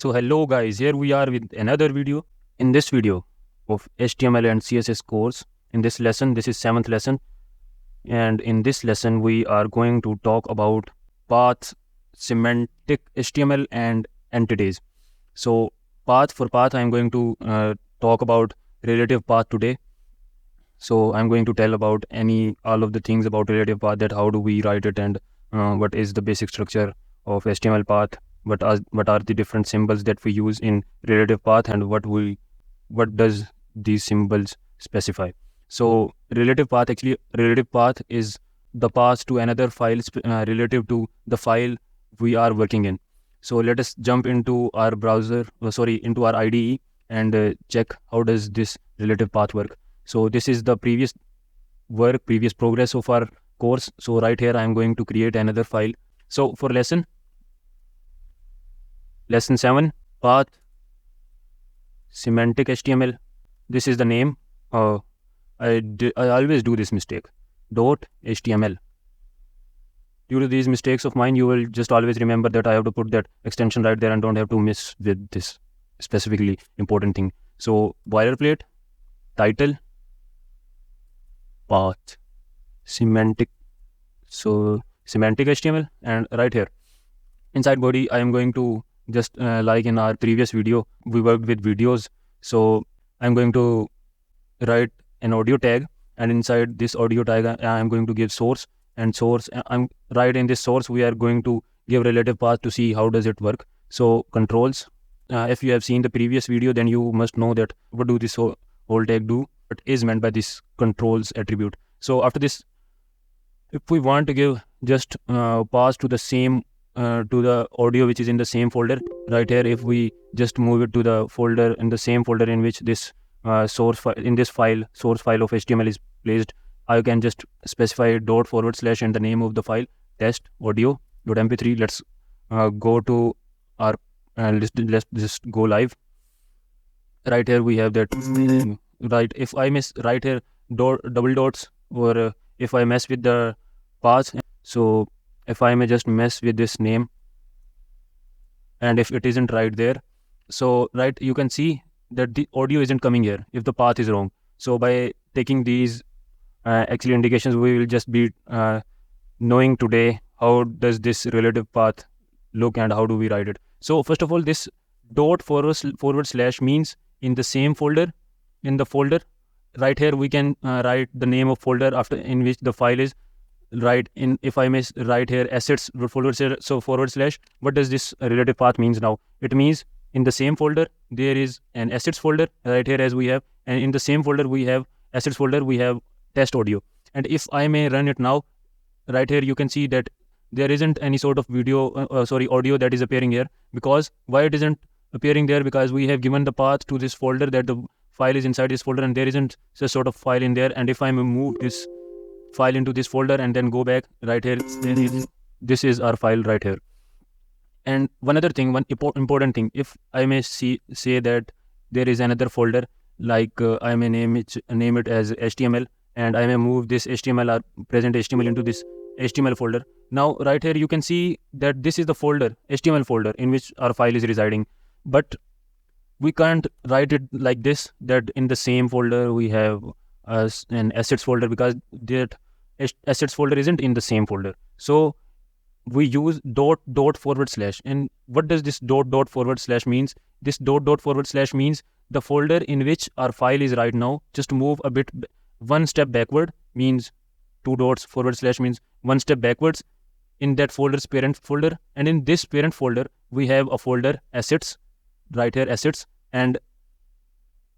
So hello guys, here we are with another video. In this video of HTML and CSS course, in this lesson, this is 7th lesson, and in this lesson we are going to talk about paths, semantic HTML and entities. So path for path, I'm going to talk about relative path today. So I'm going to tell about all of the things about relative path, that how do we write it, and what is the basic structure of HTML path, what are the different symbols that we use in relative path, and what does these symbols specify. So relative path is the path to another file relative to the file we are working in. So let us jump into our into our IDE and check how does this relative path work. So this is the previous progress of our course. So right here I am going to create another file. So for lesson 7, path semantic HTML. This is the name. I always do this mistake. .html. Due to these mistakes of mine, you will just always remember that I have to put that extension right there and don't have to miss with this specifically important thing. So boilerplate, title, path, semantic HTML, and right here inside body I am going to just like in our previous video we worked with videos. So I'm going to write an audio tag, and inside this audio tag I am going to give source, and I'm right in this source we are going to give relative path to see how does it work. So controls, if you have seen the previous video, then you must know that what do this whole tag do, what is meant by this controls attribute. So after this, if we want to give just pass to the same to the audio which is in the same folder, right here if we just move it to the folder in the same folder in which this source file of HTML is placed, I can just specify // and the name of the file, test audio.mp3. Let's go to our let's just go live. Right here we have that. Right, if I miss right here double dots, or if I mess with the path, so if I may just mess with this name and if it isn't right there, so right, you can see that the audio isn't coming here if the path is wrong. So by taking these actually indications, we will just be knowing today how does this relative path look and how do we write it. So first of all, this // means in the same folder. In the folder right here we can write the name of folder after in which the file is. Right, in if I may write here assets // what does this relative path means now? It means in the same folder there is an assets folder right here as we have, and in the same folder we have assets folder, we have test audio. And if I may run it now, right here you can see that there isn't any sort of audio that is appearing here. Because why it isn't appearing there? Because we have given the path to this folder, that the file is inside this folder and there isn't a sort of file in there. And if I move this file into this folder and then go back, right here this is our file right here. And one important thing, if I may say that there is another folder, like I may name it as HTML, and I may move this HTML or present HTML into this HTML folder. Now right here you can see that this is the folder, HTML folder, in which our file is residing. But we can't write it like this, that in the same folder we have an assets folder, because that assets folder isn't in the same folder. So we use // and what does this // means? This // means the folder in which our file is right now. Just move a bit, one step backward means // means one step backwards in that folder's parent folder, and in this parent folder we have a folder assets, right here assets, and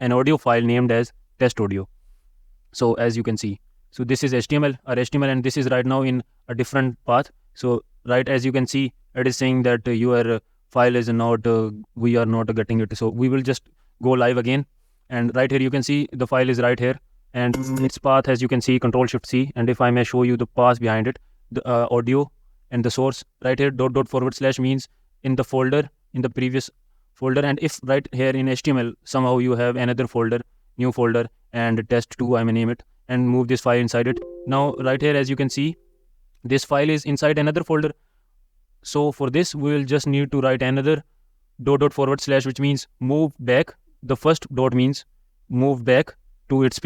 an audio file named as test audio. So as you can see, so this is HTML, and this is right now in a different path. So right, as you can see, it is saying that your file is not, we are not getting it. So we will just go live again, and right here you can see the file is right here, and its path, as you can see, Control-Shift-C. And if I may show you the path behind it, the audio and the source, right here // means in the folder, in the previous folder. And if right here in HTML somehow you have another folder, new folder, and test2 I may name it, and move this file inside it. Now right here as you can see, this file is inside another folder. So for this we will just need to write another dot forward slash, which means move back. The first dot means move back to its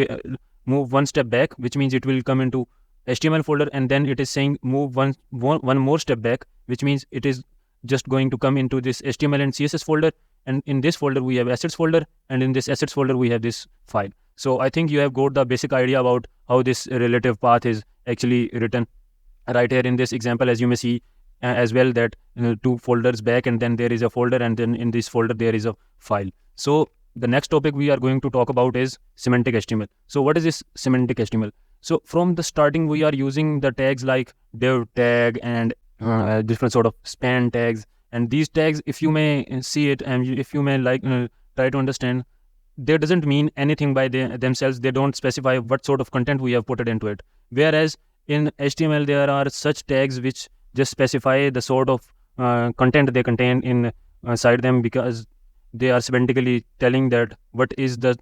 move one step back, which means it will come into HTML folder, and then it is saying move one more step back, which means it is just going to come into this HTML and CSS folder, and in this folder we have assets folder, and in this assets folder we have this file. So I think you have got the basic idea about how this relative path is actually written right here in this example. As you may see as well, that two folders back, and then there is a folder, and then in this folder there is a file. So the next topic we are going to talk about is semantic HTML. So what is this semantic HTML? So from the starting we are using the tags like div tag and different sort of span tags, and these tags, if you may see it and if you may like try to understand, they doesn't mean anything by themselves. They don't specify what sort of content we have put it into it. Whereas in HTML there are such tags which just specify the sort of content they contain inside them, because they are semantically telling that what is the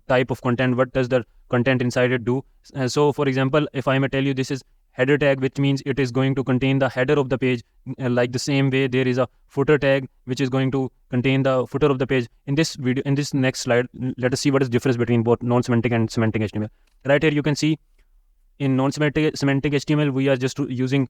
type of content, what does the content inside it do. So for example, if I may tell you, this is header tag, which means it is going to contain the header of the page. Like the same way there is a footer tag which is going to contain the footer of the page. In this video, in this next slide, let us see what is the difference between both non-semantic and semantic HTML. Right here you can see in non-semantic HTML we are just using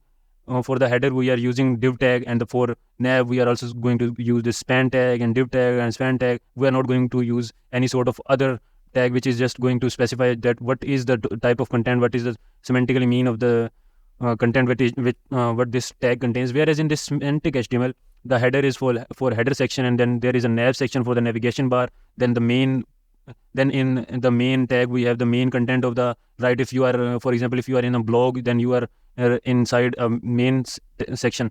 for the header we are using div tag, and for nav we are also going to use this span tag and div tag and span tag. We are not going to use any sort of other tag which is just going to specify that what is the type of content, what is the semantically mean of the content what this tag contains. Whereas in this semantic HTML, the header is for header section, and then there is a nav section for the navigation bar. Then in the main tag we have the main content of the, right? If you are for example, if you are in a blog, then you are inside a main section,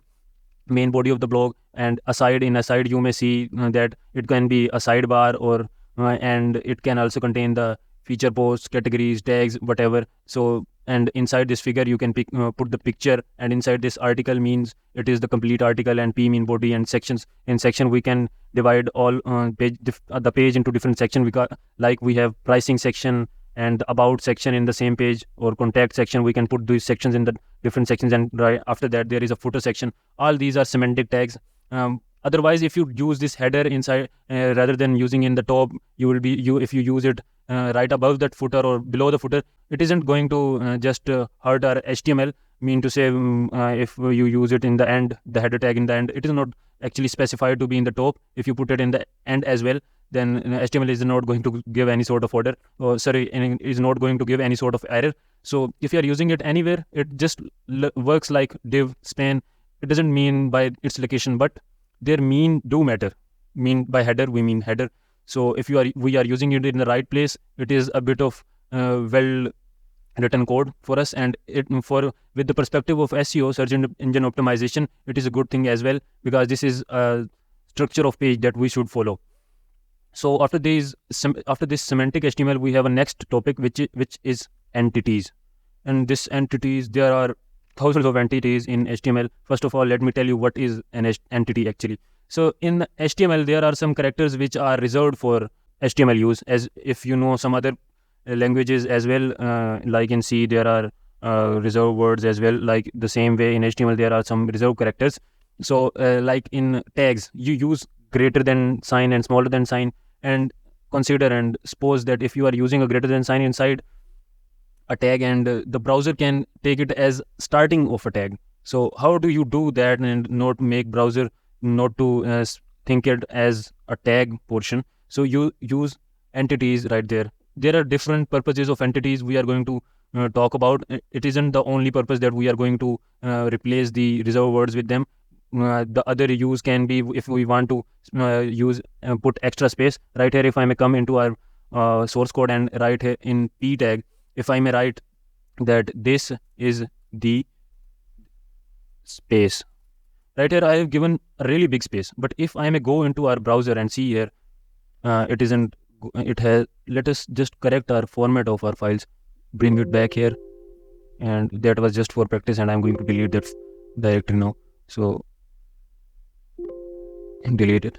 main body of the blog, and aside you may see that it can be a sidebar, or and it can also contain the feature posts, categories, tags, whatever. So and inside this figure you can put the picture, and inside this article means it is the complete article, and p mean body, and sections. In section we can divide all the page into different sections. Like we have pricing section and about section in the same page, or contact section. We can put these sections in the different sections, and right after that there is a footer section. All these are semantic tags. Otherwise, if you use this header inside rather than using in the top, if you use it right above that footer or below the footer, it isn't going to just hurt our HTML. Mean to say, if you use it in the end, the header tag in the end, it is not actually specified to be in the top. If you put it in the end as well, then HTML is not going to give any sort of order, or is not going to give any sort of error. So if you are using it anywhere, it just works like div, span. It doesn't mean by its location, but their mean do matter. Mean by header, we mean header. So if we are using it in the right place, it is a bit of well written code for us, and with the perspective of SEO, search engine optimization, it is a good thing as well, because this is a structure of page that we should follow. So after this semantic HTML, we have a next topic which is entities. And this entities, there are thousands of entities in HTML. First of all, let me tell you what is an entity actually. So in HTML, there are some characters which are reserved for HTML use. As if you know some other languages as well, like in C, there are reserved words as well. Like the same way in HTML, there are some reserved characters. So like in tags, you use greater than sign and smaller than sign, and consider and suppose that if you are using a greater than sign inside a tag, and the browser can take it as starting of a tag. So how do you do that and not make browser not to think it as a tag portion? So you use entities right there. There are different purposes of entities we are going to talk about. It isn't the only purpose that we are going to replace the reserved words with them. The other use can be if we want to use put extra space. Right here, if I may come into our source code and write here in p tag, if I may write that this is the space. Right here I have given a really big space, but if I may go into our browser and see here, it has, let us just correct our format of our files, bring it back here, and that was just for practice, and I'm going to delete that directory now. So delete it.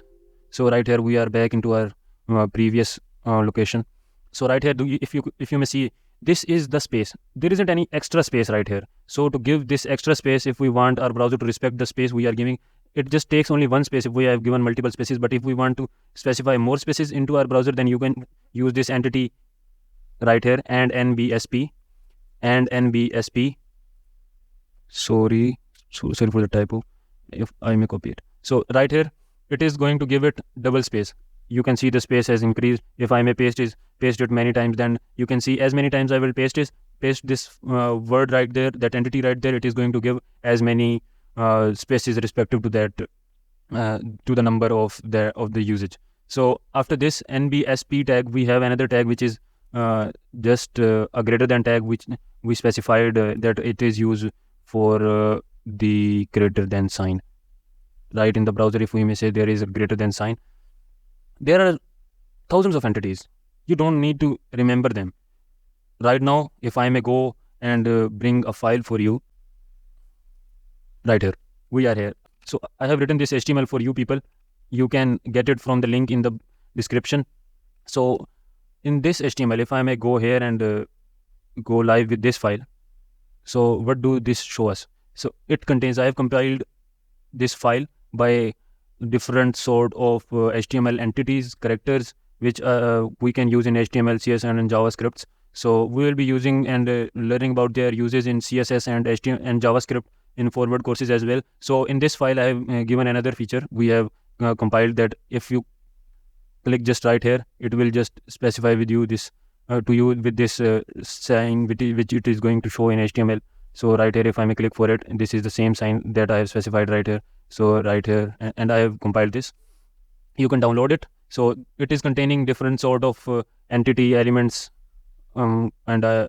So right here we are back into our previous location. So right here, if you may see, this is the space. There isn't any extra space right here. So to give this extra space, if we want our browser to respect the space we are giving, it just takes only one space if we have given multiple spaces. But if we want to specify more spaces into our browser, then you can use this entity right here, and nbsp, and nbsp. Sorry for the typo if I may copy it. So right here, it is going to give it double space. You can see the space has increased. If I may paste it many times, then you can see as many times I will paste this word right there, that entity right there, it is going to give as many spaces respective to that to the number of the usage. So after this nbsp tag, we have another tag which is just a greater than tag, which we specified that it is used for the greater than sign. Right in the browser, if we may say there is a greater than sign, there are thousands of entities. You don't need to remember them. Right now, if I may go and bring a file for you, right here, we are here. So I have written this HTML for you people. You can get it from the link in the description. So in this HTML, if I may go here and go live with this file, so what do this show us? So it contains, I have compiled this file by different sort of HTML entities, characters, which we can use in HTML, CSS, and in JavaScript. So we will be using and learning about their uses in CSS and HTML and JavaScript in forward courses as well. So in this file, I have given another feature. We have compiled that if you click just right here, it will just specify with you this to you with this sign which it is going to show in HTML. So right here, if I may click for it, this is the same sign that I have specified right here. So right here, and I have compiled this. You can download it. So it is containing different sort of entity elements, and I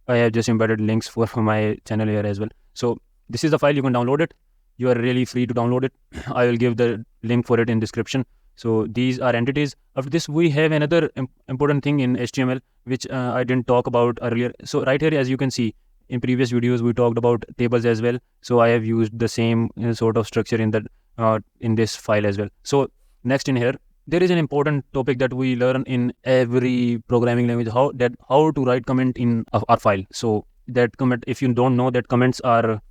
have just embedded links for my channel here as well. So this is the file. You can download it. You are really free to download it. I will give the link for it in description. So these are entities. After this, we have another important thing in HTML which I didn't talk about earlier. So right here, as you can see, in previous videos we talked about tables as well. So I have used the same sort of structure in that in this file as well. So next in here, there is an important topic that we learn in every programming language, how to write comment in our file. So that comment, if you don't know, that comments are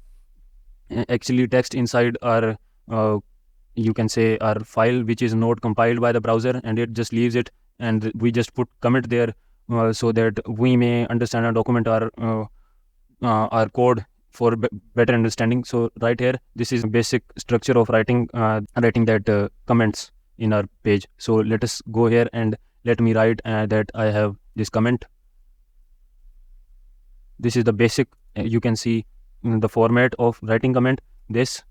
actually text inside our you can say our file, which is not compiled by the browser, and it just leaves it, and we just put comment there so that we may understand and document our code for better understanding. So right here, this is a basic structure of writing that comments in our page. So let us go here and let me write that I have this comment. This is the basic, you can see the format of writing comment. This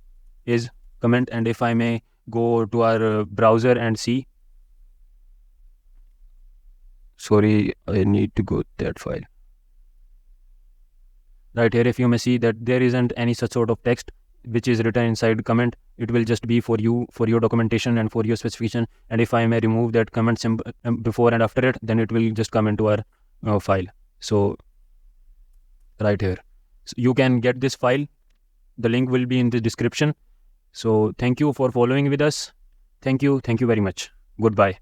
is comment, and if I may go to our browser and see, sorry, I need to go to that file. Right here, if you may see that there isn't any such sort of text which is written inside comment. It will just be for you, for your documentation and for your specification. And if I may remove that comment symbol before and after it, then it will just come into our file. So right here, so you can get this file. The link will be in the description. So thank you for following with us. Thank you very much. Goodbye.